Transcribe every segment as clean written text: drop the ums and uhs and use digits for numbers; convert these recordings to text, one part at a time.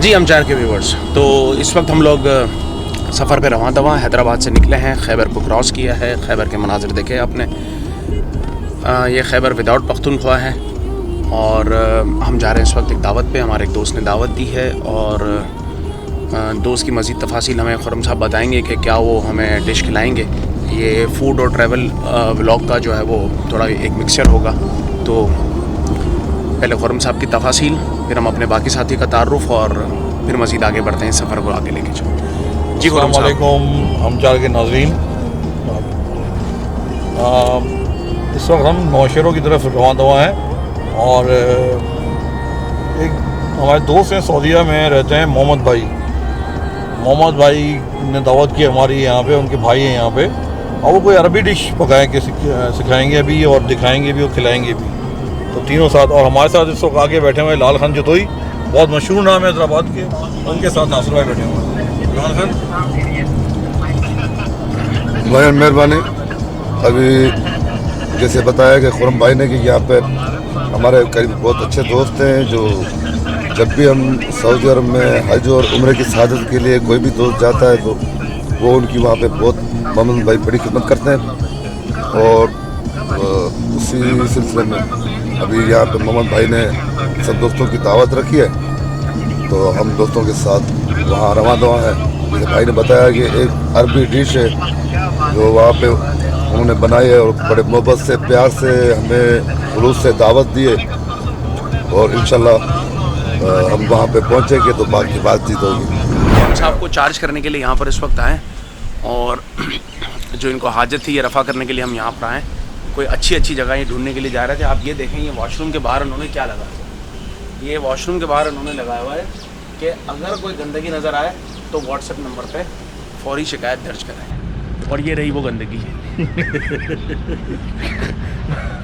जी हम चार के व्यूवर्स, तो इस वक्त हम लोग सफ़र पे रवां दवा हैदराबाद से निकले हैं। खैबर को क्रॉस किया है। खैबर के मनाजिर देखे आपने। ये खैबर विदाउट पख्तूनख्वा है और हम जा रहे हैं इस वक्त एक दावत पे। हमारे एक दोस्त ने दावत दी है और दोस्त की मज़ीद तफासिल हमें खुर्रम साहब बताएंगे कि क्या वो हमें डिश खिलाएँगे। ये फ़ूड और ट्रैवल व्लॉग का जो है वो थोड़ा एक मिक्सचर होगा। तो पहले खुर्रम साहब की तफासिल, फिर हम अपने बाकी साथी का तारुफ और फिर मज़ीद आगे बढ़ते हैं, सफ़र को आगे लेके चलो। जी खुर्रम साहब। हम चार के नाज़रीन, इस वक्त हम नौशेरों की तरफ रवां दवा हैं और एक हमारे दोस्त हैं सऊदीया में रहते हैं, मोहम्मद भाई ने दावत की हमारी यहाँ पे। उनके भाई हैं यहाँ पे और वो कोई अरबी डिश पकाएँ के सिखाएँगे भी और दिखाएँगे भी और खिलाएँगे भी। तो तीनों साथ, और हमारे साथ इस वक्त आगे बैठे हुए लाल खान जतोई, बहुत मशहूर नाम है हैदराबाद के। उनके साथ नासिर भाई बैठे हुए हैं। लाल खान भाई मेहरबानी। अभी जैसे बताया कि खुर्रम भाई ने कि यहाँ पे हमारे करीब बहुत अच्छे दोस्त हैं, जो जब भी हम सऊदी अरब में हज और उम्रे की सआदत के लिए कोई भी दोस्त जाता है तो वो उनकी वहाँ पे बहुत मोहम्मद भाई बड़ी खिदमत करते हैं। और उसी सिलसिले में अभी यहाँ पे मोहम्मद भाई ने सब दोस्तों की दावत रखी है, तो हम दोस्तों के साथ वहाँ रवां दवा है। जैसे भाई ने बताया कि एक अरबी डिश है जो वहाँ पे उन्होंने बनाई है और बड़े मोहब्बत से, प्यार से हमें खुलूस से दावत दी है और इंशाल्लाह हम वहाँ पे पहुँचेंगे तो बाकी बातचीत होगी। हम साहब को चार्ज करने के लिए यहाँ पर इस वक्त आए और जो इनको हाजत थी ये रफ़ा करने के लिए हम यहाँ पर आए। कोई अच्छी जगह ये ढूंढने के लिए जा रहे थे। आप ये देखें, ये वॉशरूम के बाहर उन्होंने क्या लगाया। ये वॉशरूम के बाहर उन्होंने लगाया हुआ है कि अगर कोई गंदगी नज़र आए तो व्हाट्सएप नंबर पे फौरी शिकायत दर्ज कराएं। और ये रही वो गंदगी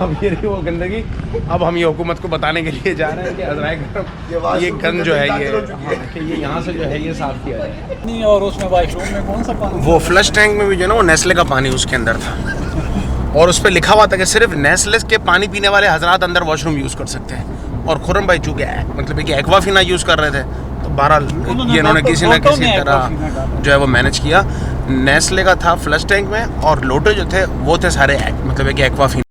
अब ये रही वो गंदगी। अब हम ये हुकूमत को बताने के लिए जा रहे हैं कि अजराय ये गंद जो है ये यहाँ से जो है ये साफ़ किया जाए। नहीं, और उसमें वॉशरूम में कौन सा पानी? वो फ्लश टैंक में भी जो है ना वो नेस्ले का पानी उसके अंदर था और उस पर लिखा हुआ था कि सिर्फ नेस्ले के पानी पीने वाले हजरात अंदर वॉशरूम यूज़ कर सकते हैं। और खुर्रम भाई चूँकि मतलब कि एक्वाफिना यूज़ कर रहे थे तो बहरहाल ये इन्होंने किसी न किसी तरह जो है वो मैनेज किया। नेस्ले का था फ्लश टैंक में और लोटे जो थे वो थे सारे मतलब कि एक्वाफिना।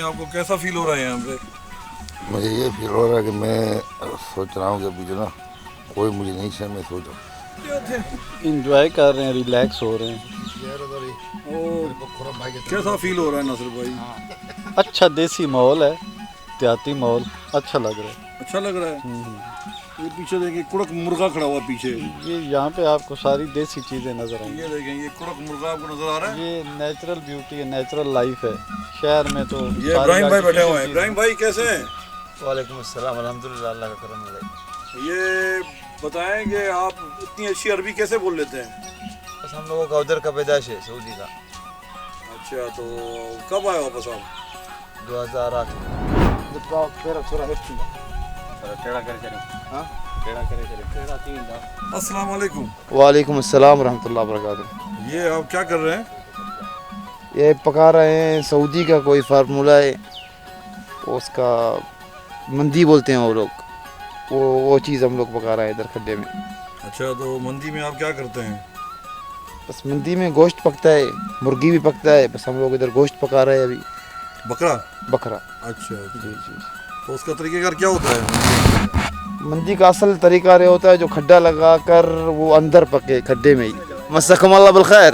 आपको कैसा फील हो रहा है यहाँ पे? मुझे ये फील हो रहा है कि मैं सोच रहा हूँ कि अभी जो ना कोई मुझे नहीं चाहिए। मैं सोच रहा हूँ इंजॉय कर रहे हैं, रिलैक्स हो रहे हैं। कैसा फील हो रहा है नासिर भाई? अच्छा देसी माहौल है, देहाती माहौल अच्छा लग रहा है। अच्छा लग रहा है। ये पीछे देखिए कुड़क मुर्गा खड़ा हुआ पीछे। ये यहाँ पे आपको सारी देसी चीज़ें नज़र आएंगी। ये देखें, ये कुड़क मुर्गा आपको नजर आ रहा है। ये नेचुरल ब्यूटी है, नेचुरल लाइफ है। शहर में तो ये इब्राहिम भाई बैठे हुए हैं। इब्राहिम भाई कैसे हैं? वालेकुम अस्सलाम, अल्हम्दुलिल्लाह, अल्लाह का करम है। ये बताएं कि आप इतनी अच्छी अरबी कैसे बोल लेते हैं? बस हम लोगों का उधर का पैदाश है, सऊदी का। अच्छा, तो कब आए वापस आप? 2008। अस्सलाम वालेकुम। वालेकुम अस्सलाम रहमतुल्लाह वबरकातुहू। ये आप क्या कर रहे हैं? ये पका रहे हैं, सऊदी का कोई फार्मूला है, उसका मंदी बोलते हैं वो लोग, वो चीज़ हम लोग पका रहे हैं इधर खड्डे में। अच्छा, तो मंदी में आप क्या करते हैं? बस मंदी में गोश्त पकता है, मुर्गी भी पकता है, बस हम लोग इधर गोश्त पका रहे हैं अभी। बकरा? बकरा। अच्छा जी जी। तो उसका तरीक़ेकार क्या होता है? मंदी का असल तरीका ये होता है जो खड्डा लगा कर वो अंदर पके खड्डे में ही। मसकम अल्लाह बिल खैर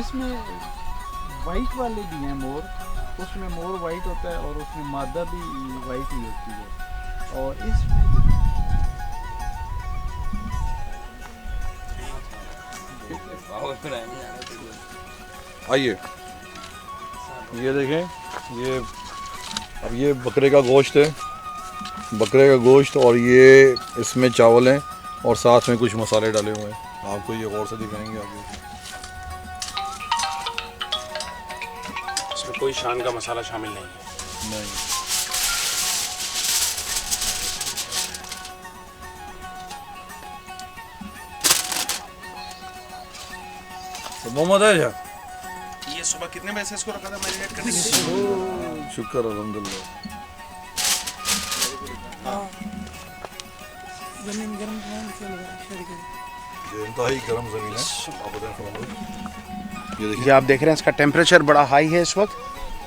इसमें वाइट वाले भी हैं मोर, उसमें मोर वाइट होता है और उसमें मादा भी वाइट ही होती है। और इसमें आइए ये देखें, ये अब ये बकरे का गोश्त है, बकरे का गोश्त, और ये इसमें चावल हैं और साथ में कुछ मसाले डाले हुए हैं। आपको ये गौर से दिखाएंगे आगे। इसमें कोई शान का मसाला शामिल नहीं है। नहीं, तो मोहम्मद है क्या? ये सुबह कितने बजे से इसको रखा था मैरिनेट करने के लिए? शुक्र अल्हम्दुलिल्लाह। ये इंतहाई गर्म ज़मीन है। आप बताएं फरमाइए। ये देखिए, ये आप देख रहे हैं इसका टेम्परेचर बड़ा हाई है इस वक्त,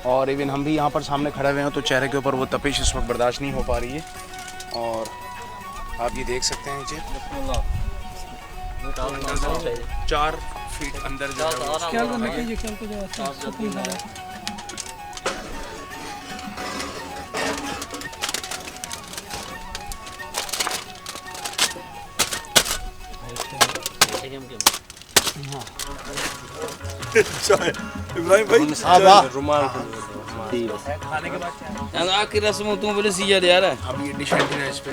और इवन हम भी यहाँ पर सामने खड़े हुए हैं तो चेहरे के ऊपर वो तपिश इस वक्त बर्दाश्त नहीं हो पा रही है। और आप ये देख सकते हैं जी 4 फीट अंदर जो है इब्राहिम भाई रुमाल आखिर रस्म तू बोले सीजा दे यार। अब ये डिश है इस पे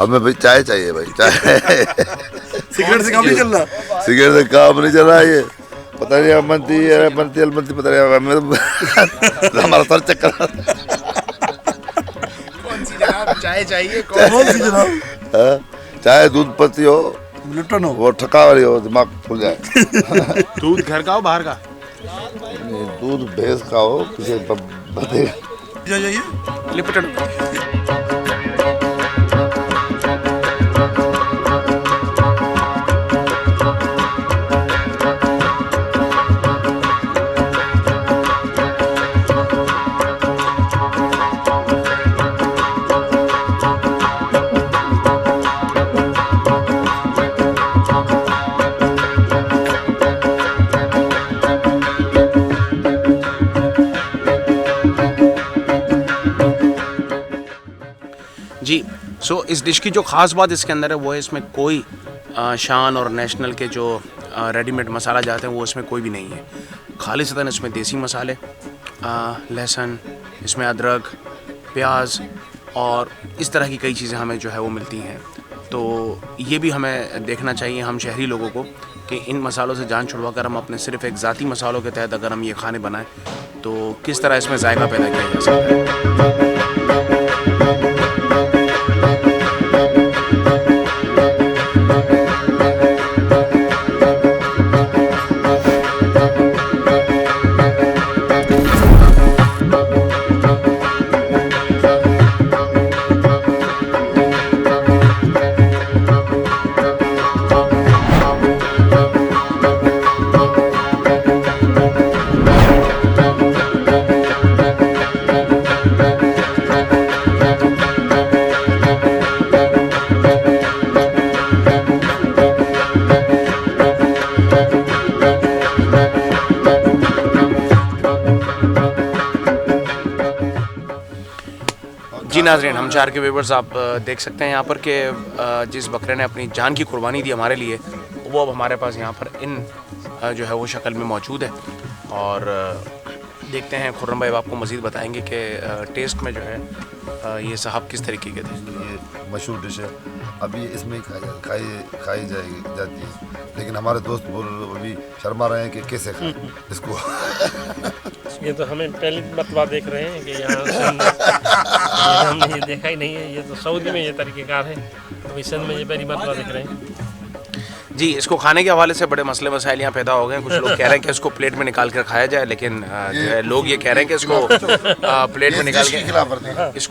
हमें भाई चाय चाहिए भाई, चाय। सिगरेट से काम नहीं चल रहा? सिगरेट से काम नहीं चल रहा है ये, पता नहीं अमनती पता नहीं हमें तो हमारा सर चक्कर। कौन सी जनाब चाय चाहिए? कौन सी जनाब? चाय दूध पत्ती हो, लिप्टन हो, वो ठका वाली हो, दिमाग खुल जाए। दूध घर का हो बाहर का? नहीं, दूध भैंस का हो, किसी बंदे जाइए। लिपटन। जी सो इस डिश की जो ख़ास बात इसके अंदर है वो है इसमें कोई शान और नेशनल के जो रेडीमेड मसाला जाते हैं वो इसमें कोई भी नहीं है। खालिसतन इसमें देसी मसाले, लहसुन, इसमें अदरक, प्याज और इस तरह की कई चीज़ें हमें जो है वो मिलती हैं। तो ये भी हमें देखना चाहिए हम शहरी लोगों को कि इन मसालों से जान छुड़वा कर हम अपने सिर्फ एक ज़ाती मसालों के तहत अगर हम ये खाने बनाएं तो किस तरह इसमें जायका पैदा किया जा सकता है। जी नाज़रीन, हम चार के व्यूवर्स आप देख सकते हैं यहाँ पर कि जिस बकरे ने अपनी जान की कुर्बानी दी हमारे लिए वो अब हमारे पास यहाँ पर इन जो है वो शक्ल में मौजूद है। और देखते हैं खुर्रम भाई आपको मज़ीद बताएंगे कि टेस्ट में जो है ये साहब किस तरीके के थे? ये मशहूर डिश है, अभी इसमें खाई जाती है, लेकिन हमारे दोस्त अभी शर्मा रहे हैं कि कैसे खाएं इसको। ये तो हमें पहली मरतबा देख रहे हैं कि यहाँ हमने ये देखा ही नहीं है। ये तो सऊदी में ये तरीक़ेकार है, अभी सिंध में ये पहली मरतबा देख रहे हैं। जी, इसको खाने के हवाले से बड़े मसले मसाइल यहाँ पैदा हो गए हैं। कुछ लोग कह रहे हैं कि इसको प्लेट में निकाल कर खाया जाए, लेकिन जो है लोग ये कह रहे हैं कि इसको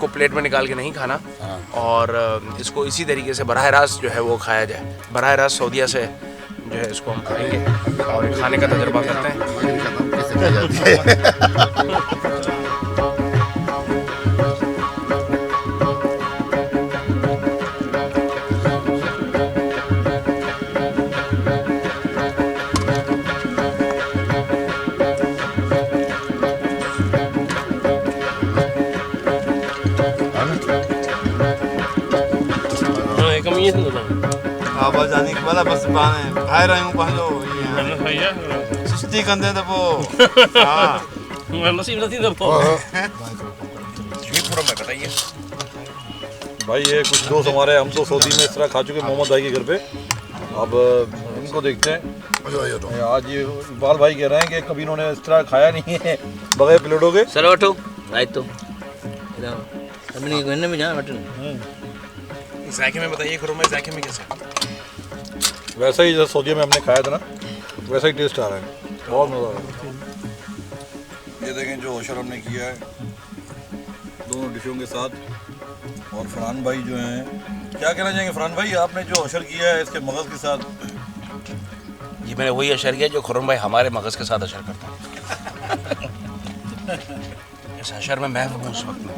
प्लेट में निकाल के नहीं खाना, और इसको इसी तरीके से बराह रास्त जो है वो खाया जाए। बराह रास्त सऊदीया से जो है इसको हम खाएंगे और खाने का तजुर्बा करते हैं। आवाज़ जाने के वाला बस पाने खाए रहे हूँ पहले सुस्ती कंदे तो वो नसीब नहीं तो बताइए भाई ये कुछ दोस्त हमारे, हम तो सऊदी में इस तरह खा चुके मोहम्मद भाई के घर पे, अब इनको देखते हैं। आज ये इकबाल भाई कह रहे हैं कि कभी इन्होंने इस तरह खाया नहीं है बगैर प्लेटों के। सर बैठो राइट तो अपनी घरने में जाना बटन जायके में बताइए, खुरमा जायके में कैसे? वैसा ही जैसे सऊदी में हमने खाया था ना, वैसा ही टेस्ट आ रहा है, बहुत मज़ा आ रहा है। ये देखें जो ओशर हमने किया है दोनों डिशों के साथ। और फरहान भाई जो हैं, क्या कहना चाहेंगे फरहान भाई, आपने जो अशर किया है इसके मगज़ के साथ? जी, मैंने वही अशर किया जो खुर्रम भाई हमारे मगज़ के साथ अशर करता है। इस अशर में मैं हूँ उस वक्त में।